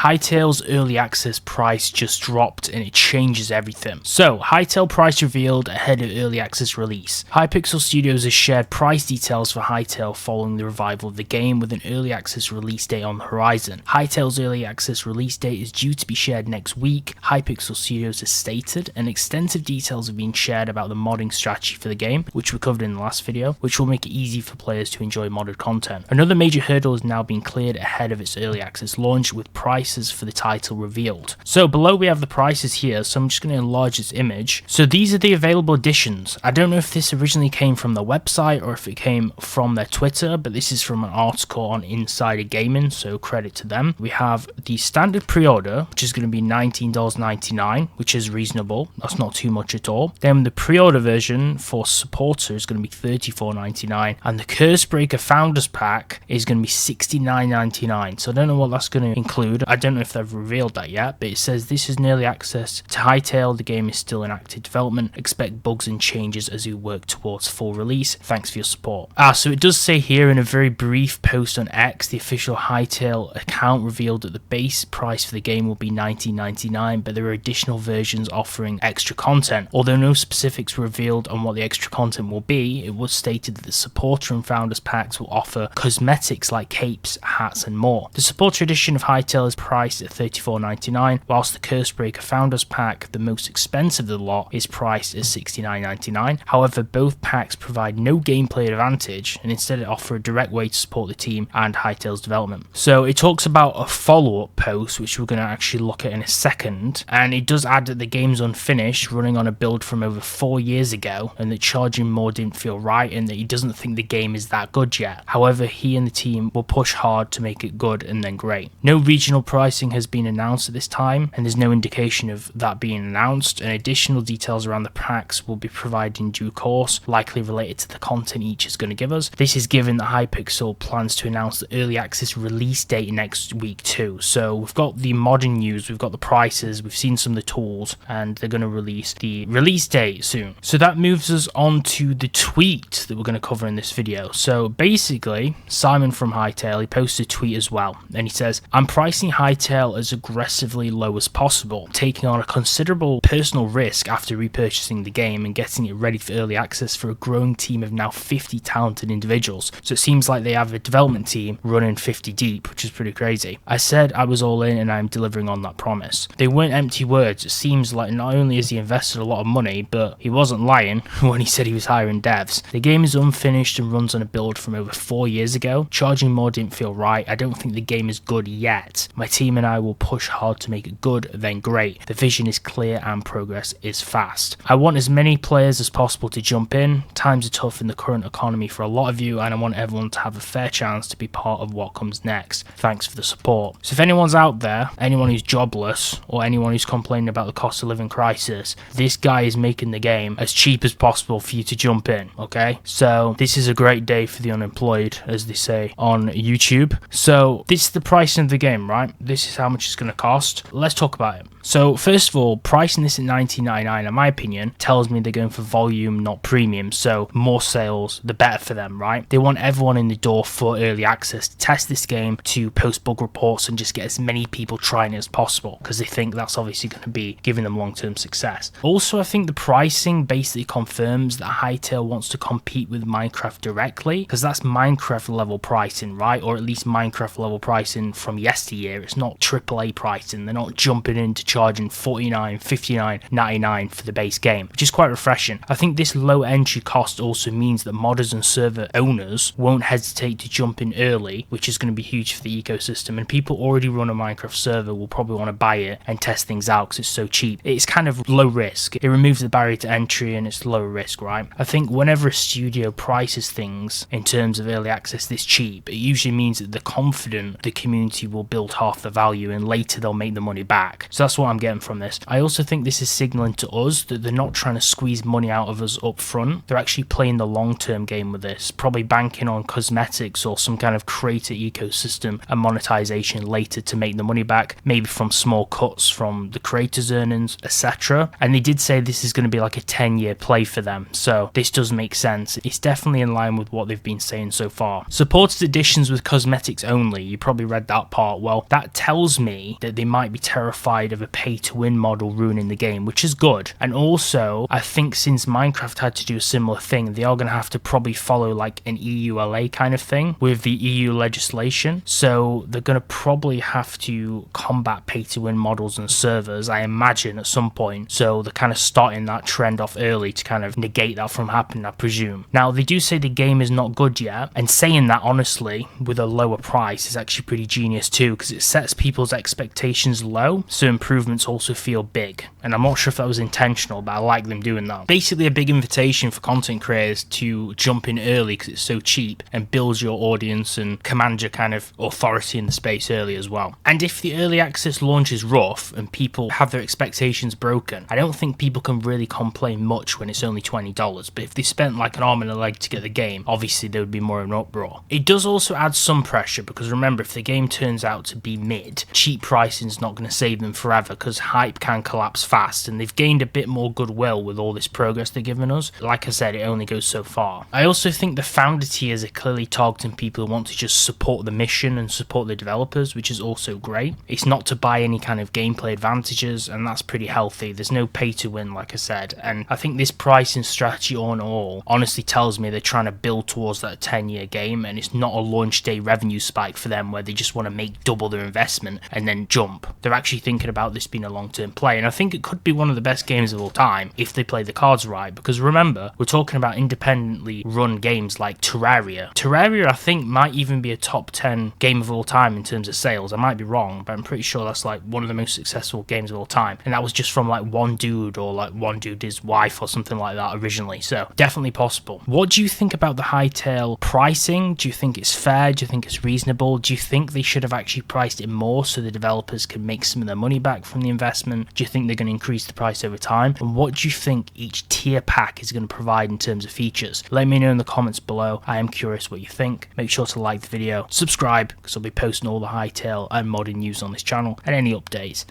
Hytale's early access price just dropped and it changes everything. So, Hytale price revealed ahead of early access release. Hypixel Studios has shared price details for Hytale following the revival of the game with an early access release date on the horizon. Hytale's early access release date is due to be shared next week, Hypixel Studios has stated, and extensive details have been shared about the modding strategy for the game, which we covered in the last video, which will make it easy for players to enjoy modded content. Another major hurdle has now been cleared ahead of its early access launch, with prices for the title revealed. So below we have the prices here, so I'm just going to enlarge this image. So these are the available editions. I don't know if this originally came from the website or if it came from their Twitter, but this is from an article on Insider Gaming, so credit to them. We have the standard pre-order, which is going to be $19.99, which is reasonable. That's not too much at all. Then the pre-order version for supporter is going to be $34.99, and the Cursebreaker Founders Pack is going to be $69.99. So I don't know what that's going to include. I don't know if they've revealed that yet, but it says this is an early access to Hytale. The game is still in active development. Expect bugs and changes as we work towards full release. Thanks for your support. So it does say here in a very brief post on X, the official Hytale account revealed that the base price for the game will be $19.99, but there are additional versions offering extra content. Although no specifics were revealed on what the extra content will be, it was stated that the supporter and founders packs will offer cosmetics like capes, hats and more. The supporter edition of Hytale is priced at $34.99, whilst the Cursebreaker Founders Pack, the most expensive of the lot, is priced at $69.99. However, both packs provide no gameplay advantage and instead offer a direct way to support the team and Hytale's development. So it talks about a follow-up post, which we're going to actually look at in a second, and it does add that the game's unfinished, running on a build from over 4 years ago, and that charging more didn't feel right, and that he doesn't think the game is that good yet. However, he and the team will push hard to make it good and then great. No regional pricing has been announced at this time, and there's no indication of that being announced, and additional details around the packs will be provided in due course, likely related to the content each is going to give us. This is given that Hypixel plans to announce the early access release date next week too. So we've got the modding news, we've got the prices, we've seen some of the tools, and they're going to release the release date soon. So that moves us on to the tweet that we're going to cover in this video. So basically, Simon from Hytale, he posted a tweet as well, and he says, "I'm pricing Hytale as aggressively low as possible, taking on a considerable personal risk after repurchasing the game and getting it ready for early access for a growing team of now 50 talented individuals." So it seems like they have a development team running 50 deep, which is pretty crazy. "I said I was all in and I'm delivering on that promise." They weren't empty words. It seems like not only has he invested a lot of money, but he wasn't lying when he said he was hiring devs. "The game is unfinished and runs on a build from over 4 years ago. Charging more didn't feel right. I don't think the game is good yet. My team and I will push hard to make it good, then great. The vision is clear and progress is fast. I want as many players as possible to jump in. Times are tough in the current economy for a lot of you, and I want everyone to have a fair chance to be part of what comes next. Thanks for the support." So if anyone's out there, anyone who's jobless, or anyone who's complaining about the cost of living crisis, this guy is making the game as cheap as possible for you to jump in, okay? So this is a great day for the unemployed, as they say on YouTube. So this is the pricing of the game, right? This is how much it's going to cost. Let's talk about it. So first of all, pricing this at $19.99, in my opinion, tells me they're going for volume, not premium. So more sales, the better for them, right? They want everyone in the door for early access to test this game, to post bug reports and just get as many people trying it as possible, because they think that's obviously going to be giving them long-term success. Also, I think the pricing basically confirms that Hytale wants to compete with Minecraft directly, because that's Minecraft level pricing, right? Or at least Minecraft level pricing from yesteryear. It's not AAA pricing. They're not jumping into charging $49, $59, $99 for the base game, which is quite refreshing. I think this low entry cost also means that modders and server owners won't hesitate to jump in early, which is going to be huge for the ecosystem, and people already run a Minecraft server will probably want to buy it and test things out because it's so cheap. It's kind of low risk. It removes the barrier to entry and it's lower risk, right? I think whenever a studio prices things in terms of early access this cheap, it usually means that they're confident the community will build half the value and later they'll make the money back. So that's what I'm getting from this. I also think this is signaling to us that they're not trying to squeeze money out of us up front. They're actually playing the long-term game with this, probably banking on cosmetics or some kind of creator ecosystem and monetization later to make the money back, maybe from small cuts from the creators' earnings, etc. And they did say this is going to be like a 10-year play for them, so this does make sense. It's definitely in line with what they've been saying so far. Supported editions with cosmetics only, you probably read that part. Well, that tells me that they might be terrified of a pay-to-win model ruining the game, which is good. And also, I think since Minecraft had to do a similar thing, they are going to have to probably follow like an EULA kind of thing with the EU legislation, so they're going to probably have to combat pay-to-win models and servers, I imagine, at some point. So they're kind of starting that trend off early to kind of negate that from happening, I presume. Now, they do say the game is not good yet, and saying that honestly with a lower price is actually pretty genius too, because it sets people's expectations low, so improvements also feel big. And I'm not sure if that was intentional, but I like them doing that. Basically a big invitation for content creators to jump in early because it's so cheap and build your audience and command your kind of authority in the space early as well. And if the early access launch is rough and people have their expectations broken, I don't think people can really complain much when it's only $20. But if they spent like an arm and a leg to get the game, obviously there would be more of an uproar. It does also add some pressure, because remember, if the game turns out to be mid, cheap pricing is not going to save them forever, because hype can collapse fast, and they've gained a bit more goodwill with all this progress they're giving us. Like I said, it only goes so far. I also think the founder tiers are clearly targeting people who want to just support the mission and support the developers, which is also great. It's not to buy any kind of gameplay advantages, and that's pretty healthy. There's no pay to win, like I said, and I think this pricing strategy on all honestly tells me they're trying to build towards that 10-year game, and it's not a launch day revenue spike for them where they just want to make double their investment and then jump. They're actually thinking about this being a long-term play, and I think it could be one of the best games of all time if they play the cards right, because remember, we're talking about independently run games like Terraria. Terraria, I think, might even be a top 10 game of all time in terms of sales. I might be wrong, but I'm pretty sure that's like one of the most successful games of all time, and that was just from like one dude, or like one dude, his wife or something like that originally, so definitely possible. What do you think about the Hytale pricing? Do you think it's fair? Do you think it's reasonable? Do you think they should have actually priced it more so the developers can make some of their money back from the investment? Do you think they're going to increase the price over time? And what do you think each tier pack is going to provide in terms of features? Let me know in the comments below. I am curious what you think. Make sure to like the video, subscribe, because I'll be posting all the Hytale and modding news on this channel and any updates.